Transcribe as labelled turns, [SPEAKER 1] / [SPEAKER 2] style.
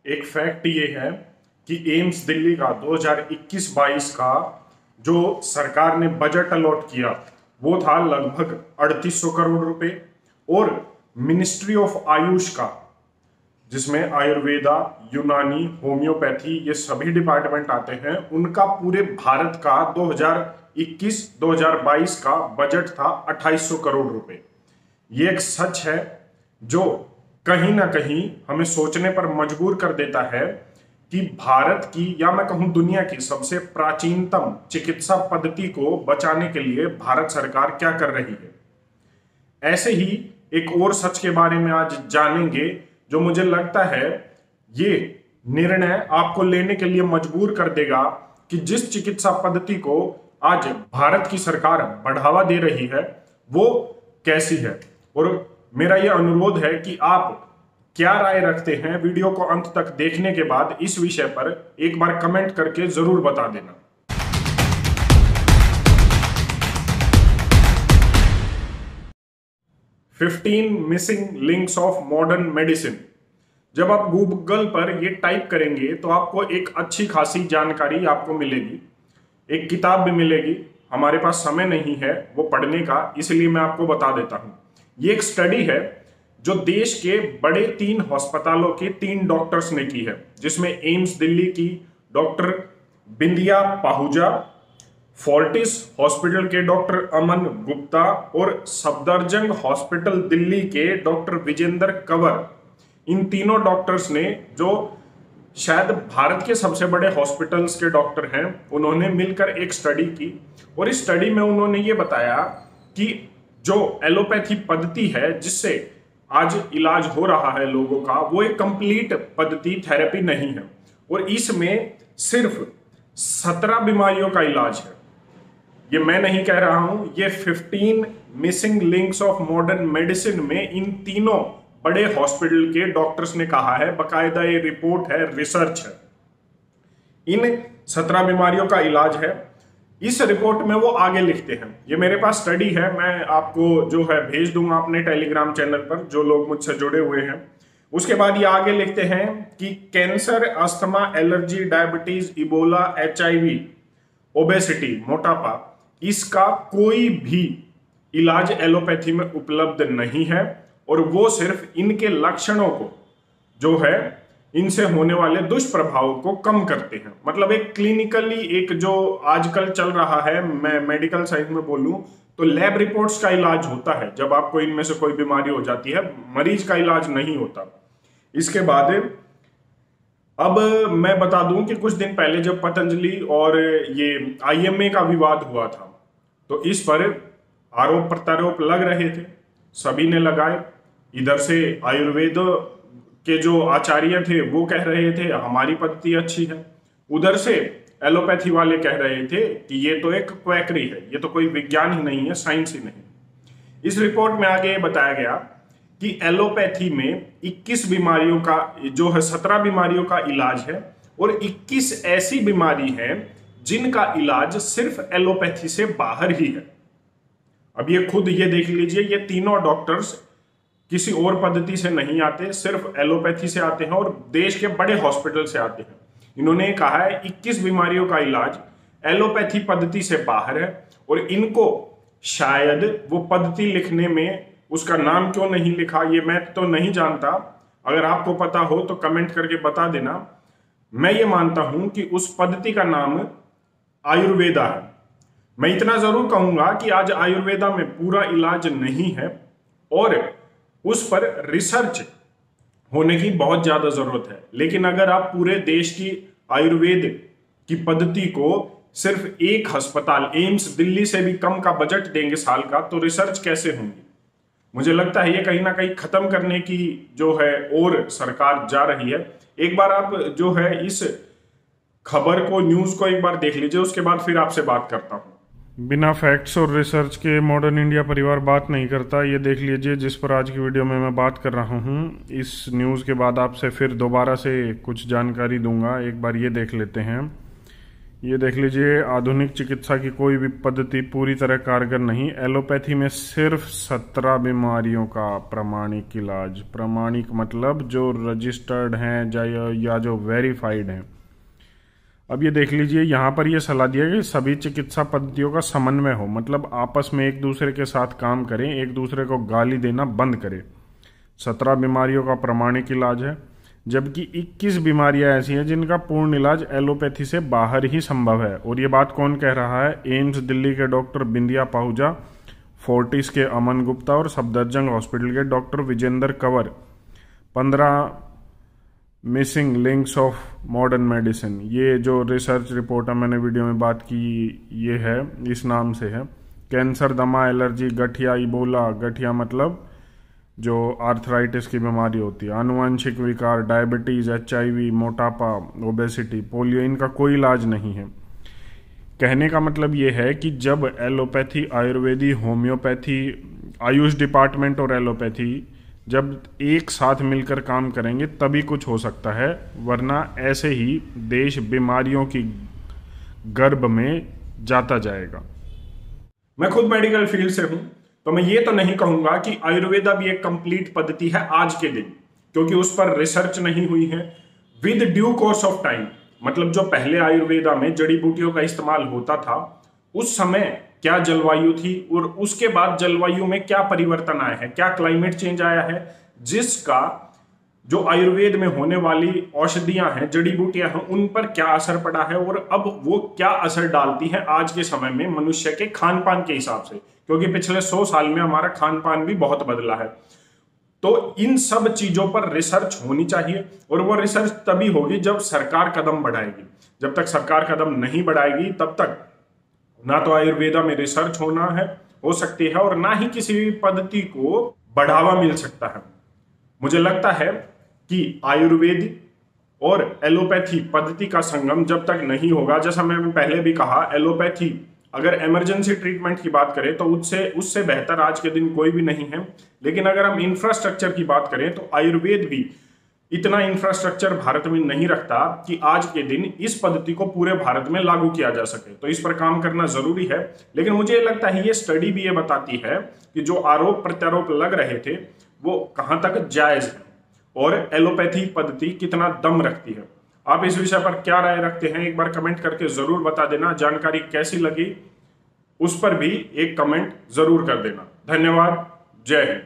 [SPEAKER 1] एक फैक्ट ये है कि एम्स दिल्ली का 2021-22 का जो सरकार ने बजट अलॉट किया वो था लगभग 3800 करोड़ रुपए। और मिनिस्ट्री ऑफ आयुष का, जिसमें आयुर्वेदा, यूनानी, होम्योपैथी ये सभी डिपार्टमेंट आते हैं, उनका पूरे भारत का 2021-2022 का बजट था 2800 करोड़ रुपए। ये एक सच है जो कहीं ना कहीं हमें सोचने पर मजबूर कर देता है कि भारत की, या मैं कहूं दुनिया की सबसे प्राचीनतम चिकित्सा पद्धति को बचाने के लिए भारत सरकार क्या कर रही है। ऐसे ही एक और सच के बारे में आज जानेंगे जो मुझे लगता है ये निर्णय आपको लेने के लिए मजबूर कर देगा कि जिस चिकित्सा पद्धति को आज भारत की सरकार बढ़ावा दे रही है वो कैसी है। और मेरा यह अनुरोध है कि आप क्या राय रखते हैं, वीडियो को अंत तक देखने के बाद इस विषय पर एक बार कमेंट करके जरूर बता देना। "15 missing links of modern medicine". जब आप गूगल पर ये टाइप करेंगे तो आपको एक अच्छी खासी जानकारी आपको मिलेगी, एक किताब भी मिलेगी। हमारे पास समय नहीं है वो पढ़ने का, इसलिए मैं आपको बता देता हूं। ये एक स्टडी है जो देश के बड़े 3 अस्पतालों के 3 डॉक्टर्स ने की है, जिसमें एम्स दिल्ली की डॉक्टर बिंदिया पाहुजा, फोर्टिस हॉस्पिटल के डॉक्टर अमन गुप्ता और सफदरजंग हॉस्पिटल दिल्ली के डॉक्टर विजेंद्र कंवर, इन तीनों डॉक्टर्स ने, जो शायद भारत के सबसे बड़े हॉस्पिटल्स के डॉक्टर हैं, उन्होंने मिलकर एक स्टडी की। और इस स्टडी में उन्होंने ये बताया कि जो एलोपैथी पद्धति है जिससे आज इलाज हो रहा है लोगों का, वो एक कंप्लीट पद्धति, थेरेपी नहीं है। और इसमें सिर्फ 17 बीमारियों का इलाज है। ये मैं नहीं कह रहा हूं, ये 15 missing links of modern medicine में इन तीनों बड़े हॉस्पिटल के डॉक्टर्स ने कहा है। बकायदा ये रिपोर्ट है, रिसर्च है। इन 17 बीमारियों का इलाज है। इस रिपोर्ट में वो आगे लिखते हैं, ये मेरे पास स्टडी है, मैं आपको जो है भेज दूंगा अपने टेलीग्राम चैनल पर, जो लोग मुझसे जुड़े हुए हैं। उसके बाद ये आगे लिखते हैं कि cancer, asthma, allergy, diabetes, Ebola, HIV, obesity, मोटापा, इसका कोई भी इलाज एलोपैथी में उपलब्ध नहीं है। और वो सिर्फ इनके लक्षणों को, जो है इनसे होने वाले दुष्प्रभावों को कम करते हैं। मतलब एक क्लिनिकली, एक जो आजकल चल रहा है, मैं मेडिकल साइंस में बोलूं तो लैब रिपोर्ट्स का इलाज होता है जब आपको इनमें से कोई बीमारी हो जाती है, मरीज का इलाज नहीं होता। इसके बाद अब मैं बता दूं कि कुछ दिन पहले जब पतंजलि और ये IMA का विवाद हुआ था, तो इस पर आरोप प्रत्यारोप लग रहे थे, सभी ने लगाए। इधर से आयुर्वेद के जो आचार्य थे वो कह रहे थे हमारी पद्धति अच्छी है, उधर से एलोपैथी वाले कह रहे थे कि ये तो एक क्वैकरी है, ये तो कोई विज्ञान ही नहीं है, साइंस ही नहीं। इस रिपोर्ट में आगे बताया गया कि एलोपैथी में 21 बीमारियों का, जो है 17 बीमारियों का इलाज है और 21 ऐसी बीमारी हैं जिनका इलाज सिर्फ एलोपैथी से बाहर ही है। अब ये खुद ये देख लीजिए, ये तीनों डॉक्टर्स किसी और पद्धति से नहीं आते, सिर्फ एलोपैथी से आते हैं और देश के बड़े हॉस्पिटल से आते हैं। इन्होंने कहा है 21 बीमारियों का इलाज एलोपैथी पद्धति से बाहर है। और इनको शायद वो पद्धति लिखने में उसका नाम क्यों नहीं लिखा, ये मैं तो नहीं जानता। अगर आपको पता हो तो कमेंट करके बता देना। मैं ये मानता हूं कि उस पद्धति का नाम आयुर्वेदा है। मैं इतना जरूर कहूंगा कि आज आयुर्वेदा में पूरा इलाज नहीं है और उस पर रिसर्च होने की बहुत ज्यादा जरूरत है। लेकिन अगर आप पूरे देश की आयुर्वेद की पद्धति को सिर्फ एक अस्पताल एम्स दिल्ली से भी कम का बजट देंगे साल का, तो रिसर्च कैसे होंगी। मुझे लगता है ये कहीं ना कहीं खत्म करने की जो है और सरकार जा रही है। एक बार आप जो है इस खबर को, न्यूज को एक बार देख लीजिए, उसके बाद फिर आपसे बात करता हूं।
[SPEAKER 2] बिना फैक्ट्स और रिसर्च के मॉडर्न इंडिया परिवार बात नहीं करता। ये देख लीजिए जिस पर आज की वीडियो में मैं बात कर रहा हूँ। इस न्यूज़ के बाद आपसे फिर दोबारा से कुछ जानकारी दूंगा। एक बार ये देख लेते हैं। ये देख लीजिए, आधुनिक चिकित्सा की कोई भी पद्धति पूरी तरह कारगर नहीं। एलोपैथी में सिर्फ 17 बीमारियों का प्रामाणिक इलाज, प्रामाणिक मतलब जो रजिस्टर्ड हैं या जो वेरीफाइड हैं। अब ये देख लीजिए, यहाँ पर ये सलाह दिया कि सभी चिकित्सा पद्धतियों का समन्वय हो, मतलब आपस में एक दूसरे के साथ काम करें, एक दूसरे को गाली देना बंद करें। 17 बीमारियों का प्रामाणिक इलाज है, जबकि 21 बीमारियां ऐसी हैं जिनका पूर्ण इलाज एलोपैथी से बाहर ही संभव है। और ये बात कौन कह रहा है? एम्स दिल्ली के डॉक्टर बिंदिया पाहुजा, फोर्टिस के अमन गुप्ता और सफदरजंग हॉस्पिटल के doctor Vijendra Kanwar. 15 missing links of modern medicine, ये जो रिसर्च रिपोर्ट है मैंने वीडियो में बात की, ये है, इस नाम से है। कैंसर, दमा, एलर्जी, गठिया, इबोला, गठिया मतलब जो आर्थराइटिस की बीमारी होती है, आनुवंशिक विकार, डायबिटीज, HIV, मोटापा, ओबेसिटी, पोलियो, इनका कोई इलाज नहीं है। कहने का मतलब ये है कि जब एलोपैथी, आयुर्वेदी, होम्योपैथी, आयुष डिपार्टमेंट और एलोपैथी जब एक साथ मिलकर काम करेंगे तभी कुछ हो सकता है, वरना ऐसे ही देश बीमारियों की गर्भ में जाता जाएगा।
[SPEAKER 1] मैं खुद मेडिकल फील्ड से हूं, तो मैं ये तो नहीं कहूंगा कि आयुर्वेदा भी एक कंप्लीट पद्धति है आज के दिन, क्योंकि उस पर रिसर्च नहीं हुई है। With due course of time, मतलब जो पहले आयुर्वेदा में जड़ी बूटियों का इस्तेमाल होता था, उस समय क्या जलवायु थी और उसके बाद जलवायु में क्या परिवर्तन आया है, क्या क्लाइमेट चेंज आया है, जिसका जो आयुर्वेद में होने वाली औषधियां हैं, जड़ी बूटियां हैं, उन पर क्या असर पड़ा है और अब वो क्या असर डालती हैं आज के समय में मनुष्य के खान पान के हिसाब से, क्योंकि पिछले 100 साल में हमारा खान पान भी बहुत बदला है। तो इन सब चीजों पर रिसर्च होनी चाहिए, और वो रिसर्च तभी होगी जब सरकार कदम बढ़ाएगी। जब तक सरकार कदम नहीं बढ़ाएगी तब तक ना तो आयुर्वेदा में रिसर्च हो सकती है और ना ही किसी भी पद्धति को बढ़ावा मिल सकता है। मुझे लगता है कि आयुर्वेद और एलोपैथी पद्धति का संगम जब तक नहीं होगा, जैसा मैंने पहले भी कहा, एलोपैथी अगर इमरजेंसी ट्रीटमेंट की बात करें तो उससे बेहतर आज के दिन कोई भी नहीं है। लेकिन अगर हम इंफ्रास्ट्रक्चर की बात करें तो आयुर्वेद भी इतना इंफ्रास्ट्रक्चर भारत में नहीं रखता कि आज के दिन इस पद्धति को पूरे भारत में लागू किया जा सके। तो इस पर काम करना जरूरी है। लेकिन मुझे लगता है ये स्टडी भी ये बताती है कि जो आरोप प्रत्यारोप लग रहे थे वो कहां तक जायज है और एलोपैथी पद्धति कितना दम रखती है। आप इस विषय पर क्या राय रखते हैं, एक बार कमेंट करके जरूर बता देना। जानकारी कैसी लगी उस पर भी एक कमेंट जरूर कर देना। धन्यवाद। जय हिंद।